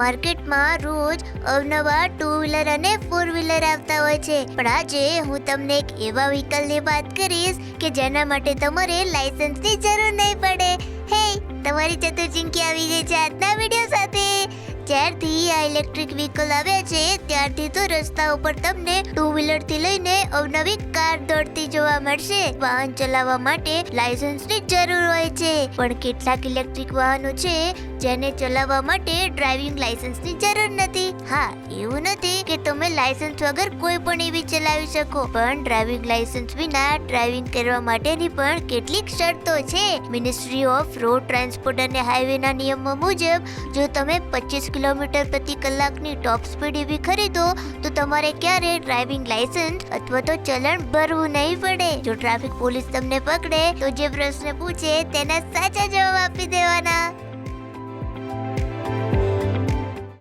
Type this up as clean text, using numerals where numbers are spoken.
માર્કેટમાં રોજ અવનવા 2 વ્હીલર અને 4 વ્હીલર આવતા હોય છે, પણ આજે હું તમને એક એવા વ્હીકલની વાત કરીશ કે જેના માટે તમારે લાયસન્સની જરૂર નહીં પડે. હે, તમારી ચતુર આવી ગઈ છે આજના વિડીયો સાથે. જ્યારથી આ ઇલેક્ટ્રિક વ્હીકલ આવ્યા છે ત્યારથી તો રસ્તા ઉપર તમને 2 વ્હીલર થી લઈને અવનવી કાર દોડતી જોવા મળશે. વાહન ચલાવવા માટે લાયસન્સની જરૂર હોય છે, પણ કેટલાક ઇલેક્ટ્રિક વાહનો છે જેને ચલાવવા માટે ડ્રાઇવિંગ લાયસન્સની જરૂર નથી. હા, એવું નથી કે તમે લાયસન્સ વગર કોઈ પણ એવી ચલાવી શકો, પણ ડ્રાઇવિંગ લાયસન્સ વિના ડ્રાઇવિંગ કરવા માટેની પણ કેટલીક શરતો છે. મિનિસ્ટ્રી ઓફ રોડ ટ્રાન્સપોર્ટ અને હાઈવેના નિયમો મુજબ જો તમે 25 કિલોમીટર પ્રતિ કલાકની ટોપ સ્પીડ એવી ખરીદો તો તમારે ક્યારેય ડ્રાઇવિંગ લાયસન્સ અથવા તો ચલણ ભરવું નહીં પડે. જો ટ્રાફિક પોલીસ તમને પકડે તો જે પ્રશ્ન પૂછે તેના સાચા જવાબ આપી દેવાના.